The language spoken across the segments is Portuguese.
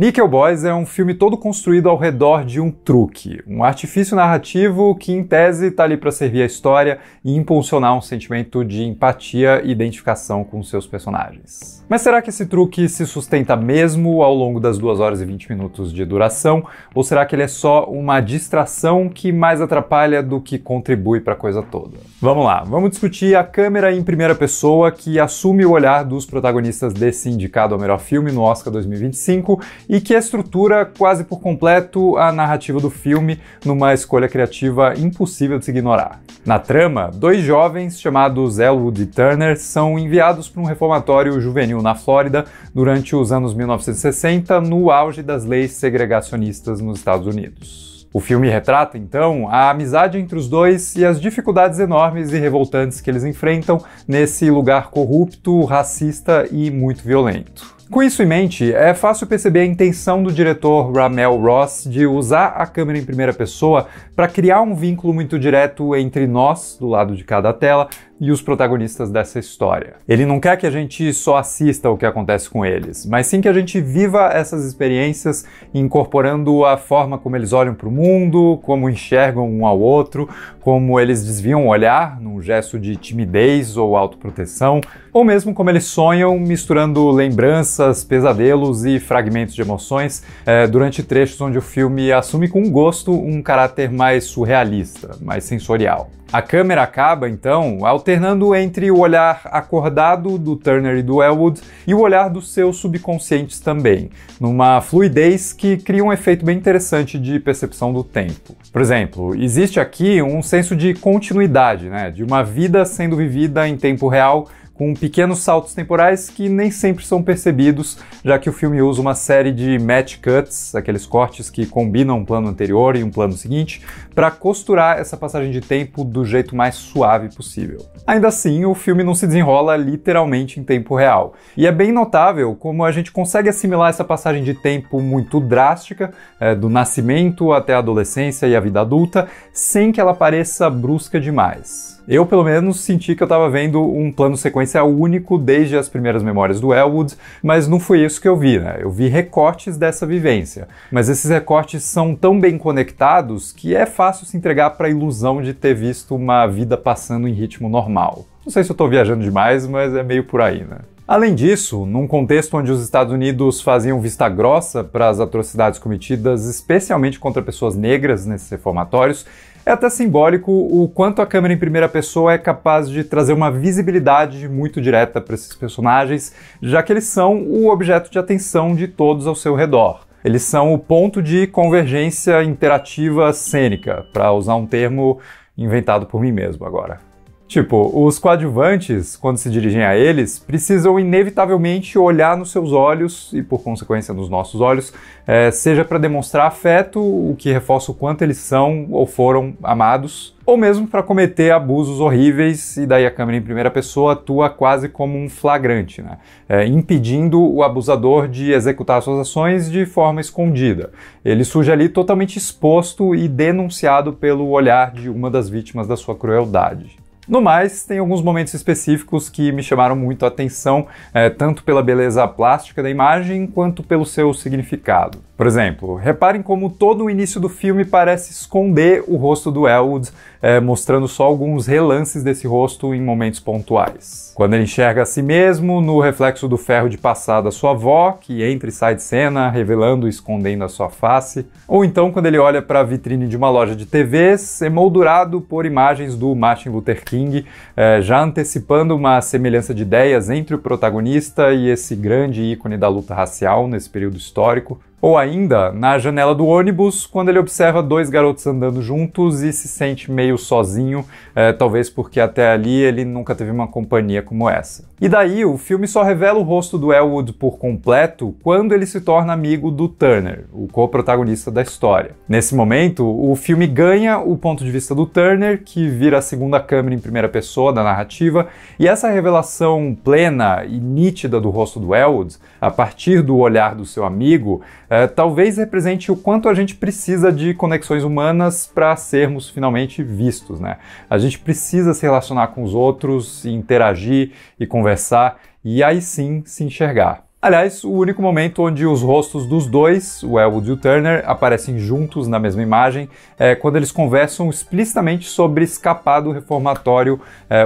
Nickel Boys é um filme todo construído ao redor de um truque, um artifício narrativo que, em tese, está ali para servir a história e impulsionar um sentimento de empatia e identificação com seus personagens. Mas será que esse truque se sustenta mesmo ao longo das 2 horas e 20 minutos de duração? Ou será que ele é só uma distração que mais atrapalha do que contribui para a coisa toda? Vamos lá, vamos discutir a câmera em primeira pessoa que assume o olhar dos protagonistas desse indicado ao melhor filme no Oscar 2025 e que estrutura quase por completo a narrativa do filme numa escolha criativa impossível de se ignorar. Na trama, 2 jovens chamados Elwood e Turner são enviados para um reformatório juvenil na Flórida durante os anos 1960, no auge das leis segregacionistas nos Estados Unidos. O filme retrata, então, a amizade entre os dois e as dificuldades enormes e revoltantes que eles enfrentam nesse lugar corrupto, racista e muito violento. Com isso em mente, é fácil perceber a intenção do diretor Ramel Ross de usar a câmera em primeira pessoa para criar um vínculo muito direto entre nós, do lado de cada tela, e os protagonistas dessa história. Ele não quer que a gente só assista o que acontece com eles, mas sim que a gente viva essas experiências incorporando a forma como eles olham para o mundo, como enxergam um ao outro, como eles desviam o olhar num gesto de timidez ou autoproteção, ou mesmo como eles sonham misturando lembranças, pesadelos e fragmentos de emoções durante trechos onde o filme assume com gosto um caráter mais surrealista, mais sensorial. A câmera acaba, então, alternando entre o olhar acordado do Turner e do Elwood e o olhar dos seus subconscientes também, numa fluidez que cria um efeito bem interessante de percepção do tempo. Por exemplo, existe aqui um senso de continuidade, de uma vida sendo vivida em tempo real, com pequenos saltos temporais que nem sempre são percebidos, já que o filme usa uma série de match cuts, aqueles cortes que combinam um plano anterior e um plano seguinte, para costurar essa passagem de tempo do jeito mais suave possível. Ainda assim, o filme não se desenrola literalmente em tempo real, e é bem notável como a gente consegue assimilar essa passagem de tempo muito drástica, do nascimento até a adolescência e a vida adulta, sem que ela pareça brusca demais. Eu, pelo menos, senti que eu estava vendo um plano sequência único desde as primeiras memórias do Elwood, mas não foi isso que eu vi, Eu vi recortes dessa vivência, mas esses recortes são tão bem conectados que é fácil se entregar para a ilusão de ter visto uma vida passando em ritmo normal. Não sei se eu estou viajando demais, mas é meio por aí, Além disso, num contexto onde os Estados Unidos faziam vista grossa para as atrocidades cometidas, especialmente contra pessoas negras nesses reformatórios, é até simbólico o quanto a câmera em primeira pessoa é capaz de trazer uma visibilidade muito direta para esses personagens, já que eles são o objeto de atenção de todos ao seu redor. Eles são o ponto de convergência interativa cênica, para usar um termo inventado por mim mesmo agora. Tipo, os coadjuvantes, quando se dirigem a eles, precisam inevitavelmente olhar nos seus olhos, e por consequência nos nossos olhos, seja para demonstrar afeto, o que reforça o quanto eles são ou foram amados, ou mesmo para cometer abusos horríveis, e daí a câmera em primeira pessoa atua quase como um flagrante, impedindo o abusador de executar suas ações de forma escondida. Ele surge ali totalmente exposto e denunciado pelo olhar de uma das vítimas da sua crueldade. No mais, tem alguns momentos específicos que me chamaram muito a atenção, tanto pela beleza plástica da imagem, quanto pelo seu significado. Por exemplo, reparem como todo o início do filme parece esconder o rosto do Elwood, mostrando só alguns relances desse rosto em momentos pontuais. Quando ele enxerga a si mesmo no reflexo do ferro de passar da sua avó, que entra e sai de cena, revelando e escondendo a sua face. Ou então quando ele olha para a vitrine de uma loja de TVs, emoldurado por imagens do Martin Luther King, já antecipando uma semelhança de ideias entre o protagonista e esse grande ícone da luta racial nesse período histórico. Ou ainda, na janela do ônibus, quando ele observa 2 garotos andando juntos e se sente meio sozinho, talvez porque até ali ele nunca teve uma companhia como essa. E daí, o filme só revela o rosto do Elwood por completo quando ele se torna amigo do Turner, o co-protagonista da história. Nesse momento, o filme ganha o ponto de vista do Turner, que vira a segunda câmera em primeira pessoa da narrativa, e essa revelação plena e nítida do rosto do Elwood, a partir do olhar do seu amigo, talvez represente o quanto a gente precisa de conexões humanas para sermos finalmente vistos, A gente precisa se relacionar com os outros, interagir e conversar, e aí sim se enxergar. Aliás, o único momento onde os rostos dos dois, o Elwood e o Turner, aparecem juntos na mesma imagem é quando eles conversam explicitamente sobre escapar do reformatório,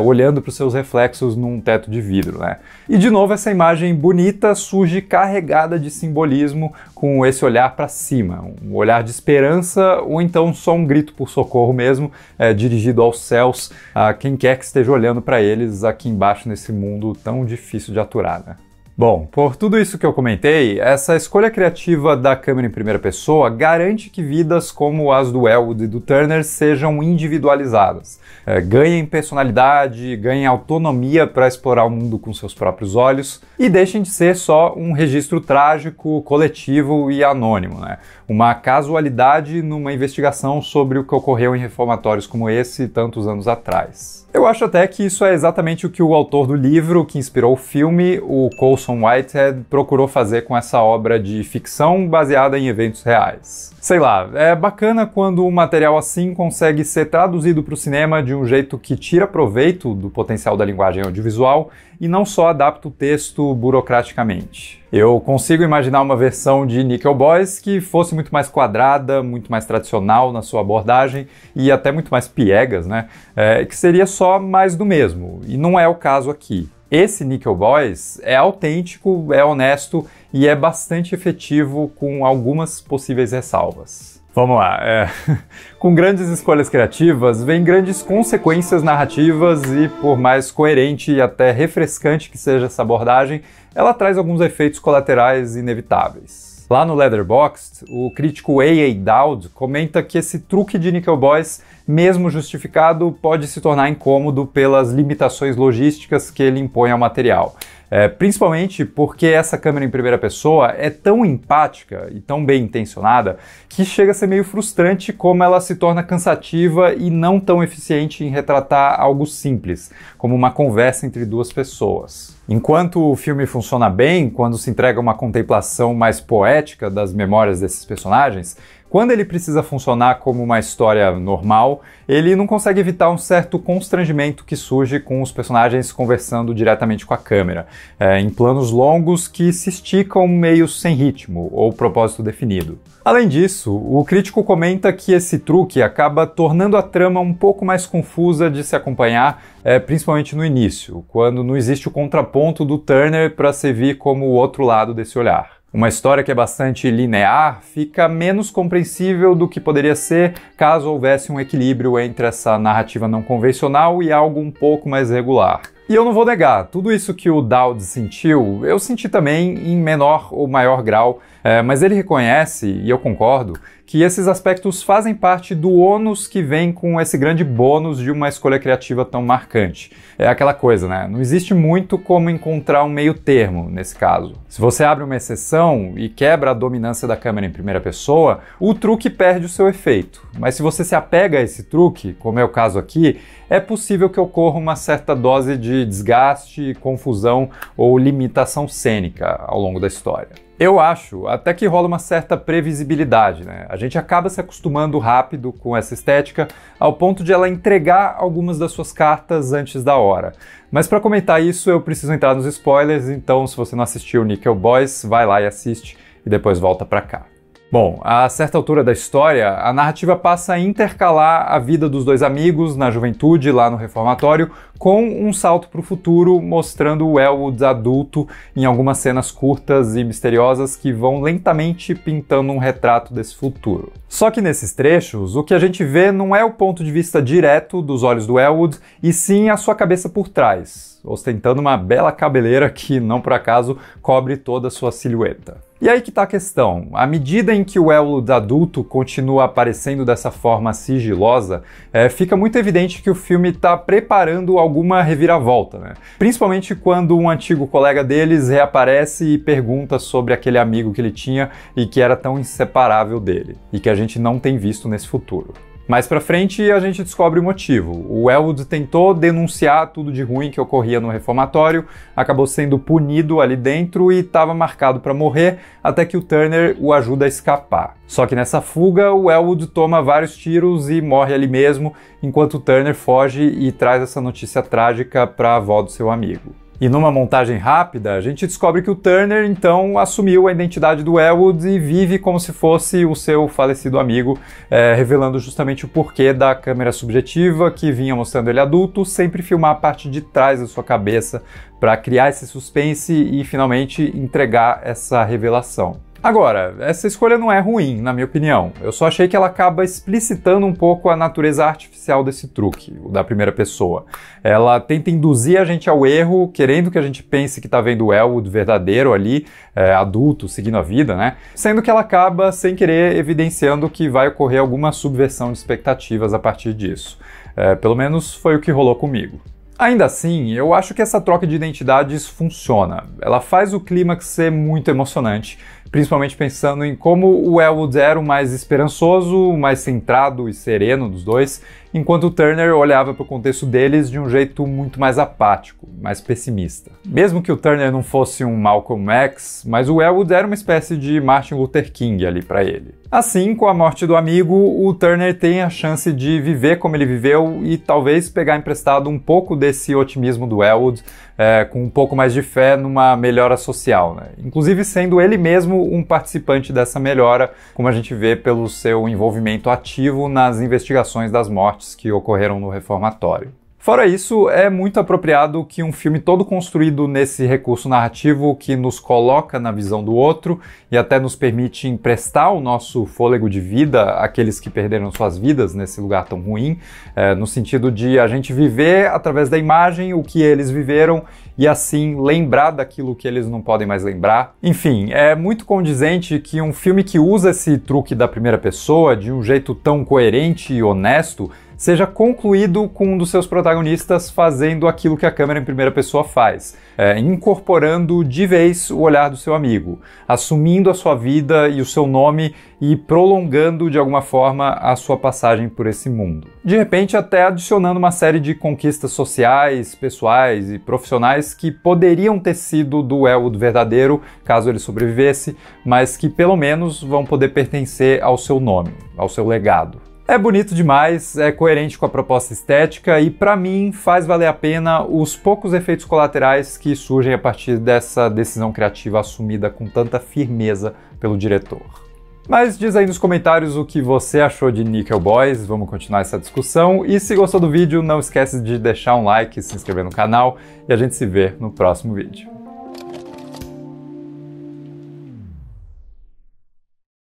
olhando para os seus reflexos num teto de vidro, né? E de novo essa imagem bonita surge carregada de simbolismo, com esse olhar para cima, um olhar de esperança ou então só um grito por socorro mesmo, dirigido aos céus, a quem quer que esteja olhando para eles aqui embaixo nesse mundo tão difícil de aturar, né? Bom, por tudo isso que eu comentei, essa escolha criativa da câmera em primeira pessoa garante que vidas como as do Elwood e do Turner sejam individualizadas, ganhem personalidade, ganhem autonomia para explorar o mundo com seus próprios olhos e deixem de ser só um registro trágico, coletivo e anônimo, né? Uma casualidade numa investigação sobre o que ocorreu em reformatórios como esse tantos anos atrás. Eu acho até que isso é exatamente o que o autor do livro que inspirou o filme, o Colson Whitehead, procurou fazer com essa obra de ficção baseada em eventos reais. Sei lá, é bacana quando um material assim consegue ser traduzido para o cinema de um jeito que tira proveito do potencial da linguagem audiovisual e não só adapta o texto burocraticamente. Eu consigo imaginar uma versão de Nickel Boys que fosse muito mais quadrada, muito mais tradicional na sua abordagem e até muito mais piegas, né? Que seria só mais do mesmo, e não é o caso aqui. Esse Nickel Boys é autêntico, é honesto e é bastante efetivo com algumas possíveis ressalvas. Vamos lá, com grandes escolhas criativas vem grandes consequências narrativas e por mais coerente e até refrescante que seja essa abordagem, ela traz alguns efeitos colaterais inevitáveis. Lá no Letterboxd, o crítico A.A. Dowd comenta que esse truque de Nickel Boys, mesmo justificado, pode se tornar incômodo pelas limitações logísticas que ele impõe ao material. Principalmente porque essa câmera em primeira pessoa é tão empática e tão bem intencionada que chega a ser meio frustrante como ela se torna cansativa e não tão eficiente em retratar algo simples, como uma conversa entre duas pessoas. Enquanto o filme funciona bem quando se entrega uma contemplação mais poética das memórias desses personagens, quando ele precisa funcionar como uma história normal, ele não consegue evitar um certo constrangimento que surge com os personagens conversando diretamente com a câmera, em planos longos que se esticam meio sem ritmo ou propósito definido. Além disso, o crítico comenta que esse truque acaba tornando a trama um pouco mais confusa de se acompanhar, principalmente no início, quando não existe o contraponto do Turner para servir como o outro lado desse olhar. Uma história que é bastante linear fica menos compreensível do que poderia ser caso houvesse um equilíbrio entre essa narrativa não convencional e algo um pouco mais regular. E eu não vou negar, tudo isso que o Dowd sentiu, eu senti também em menor ou maior grau, mas ele reconhece, e eu concordo, que esses aspectos fazem parte do ônus que vem com esse grande bônus de uma escolha criativa tão marcante. É aquela coisa, né? Não existe muito como encontrar um meio termo nesse caso. Se você abre uma exceção e quebra a dominância da câmera em primeira pessoa, o truque perde o seu efeito. Mas se você se apega a esse truque, como é o caso aqui, é possível que ocorra uma certa dose de desgaste, confusão ou limitação cênica ao longo da história. Eu acho até que rola uma certa previsibilidade, né? A gente acaba se acostumando rápido com essa estética ao ponto de ela entregar algumas das suas cartas antes da hora. Mas para comentar isso eu preciso entrar nos spoilers, então se você não assistiu Nickel Boys, vai lá e assiste e depois volta para cá. Bom, a certa altura da história, a narrativa passa a intercalar a vida dos dois amigos na juventude, lá no reformatório, com um salto para o futuro, mostrando o Elwood adulto em algumas cenas curtas e misteriosas que vão lentamente pintando um retrato desse futuro. Só que nesses trechos, o que a gente vê não é o ponto de vista direto dos olhos do Elwood, e sim a sua cabeça por trás, ostentando uma bela cabeleira que, não por acaso, cobre toda a sua silhueta. E aí que tá a questão, à medida em que o Elwood adulto continua aparecendo dessa forma sigilosa, fica muito evidente que o filme está preparando alguma reviravolta, né? Principalmente quando um antigo colega deles reaparece e pergunta sobre aquele amigo que ele tinha e que era tão inseparável dele, e que a gente não tem visto nesse futuro. Mais pra frente a gente descobre o motivo. O Elwood tentou denunciar tudo de ruim que ocorria no reformatório, acabou sendo punido ali dentro e estava marcado para morrer, até que o Turner o ajuda a escapar. Só que nessa fuga o Elwood toma vários tiros e morre ali mesmo, enquanto o Turner foge e traz essa notícia trágica para a avó do seu amigo. E numa montagem rápida, a gente descobre que o Turner, então, assumiu a identidade do Elwood e vive como se fosse o seu falecido amigo, revelando justamente o porquê da câmera subjetiva, que vinha mostrando ele adulto, sempre filmar a parte de trás da sua cabeça para criar esse suspense e, finalmente, entregar essa revelação. Agora, essa escolha não é ruim, na minha opinião. Eu só achei que ela acaba explicitando um pouco a natureza artificial desse truque, o da primeira pessoa. Ela tenta induzir a gente ao erro, querendo que a gente pense que tá vendo o Elwood verdadeiro ali, adulto, seguindo a vida, né? Sendo que ela acaba, sem querer, evidenciando que vai ocorrer alguma subversão de expectativas a partir disso. Pelo menos foi o que rolou comigo. Ainda assim, eu acho que essa troca de identidades funciona. Ela faz o clímax ser muito emocionante, principalmente pensando em como o Elwood era o mais esperançoso, o mais centrado e sereno dos dois, enquanto o Turner olhava para o contexto deles de um jeito muito mais apático, mais pessimista. Mesmo que o Turner não fosse um Malcolm X, mas o Elwood era uma espécie de Martin Luther King ali para ele. Assim, com a morte do amigo, o Turner tem a chance de viver como ele viveu e talvez pegar emprestado um pouco desse otimismo do Elwood, com um pouco mais de fé numa melhora social, né? Inclusive sendo ele mesmo um participante dessa melhora, como a gente vê pelo seu envolvimento ativo nas investigações das mortes que ocorreram no reformatório. Fora isso, é muito apropriado que um filme todo construído nesse recurso narrativo que nos coloca na visão do outro e até nos permite emprestar o nosso fôlego de vida àqueles que perderam suas vidas nesse lugar tão ruim, no sentido de a gente viver através da imagem o que eles viveram e assim lembrar daquilo que eles não podem mais lembrar. Enfim, é muito condizente que um filme que usa esse truque da primeira pessoa de um jeito tão coerente e honesto seja concluído com um dos seus protagonistas fazendo aquilo que a câmera em primeira pessoa faz, incorporando de vez o olhar do seu amigo, assumindo a sua vida e o seu nome e prolongando de alguma forma a sua passagem por esse mundo. De repente até adicionando uma série de conquistas sociais, pessoais e profissionais que poderiam ter sido do Elwood verdadeiro, caso ele sobrevivesse, mas que pelo menos vão poder pertencer ao seu nome, ao seu legado. É bonito demais, é coerente com a proposta estética e, para mim, faz valer a pena os poucos efeitos colaterais que surgem a partir dessa decisão criativa assumida com tanta firmeza pelo diretor. Mas diz aí nos comentários o que você achou de Nickel Boys, vamos continuar essa discussão. E se gostou do vídeo, não esquece de deixar um like, se inscrever no canal e a gente se vê no próximo vídeo.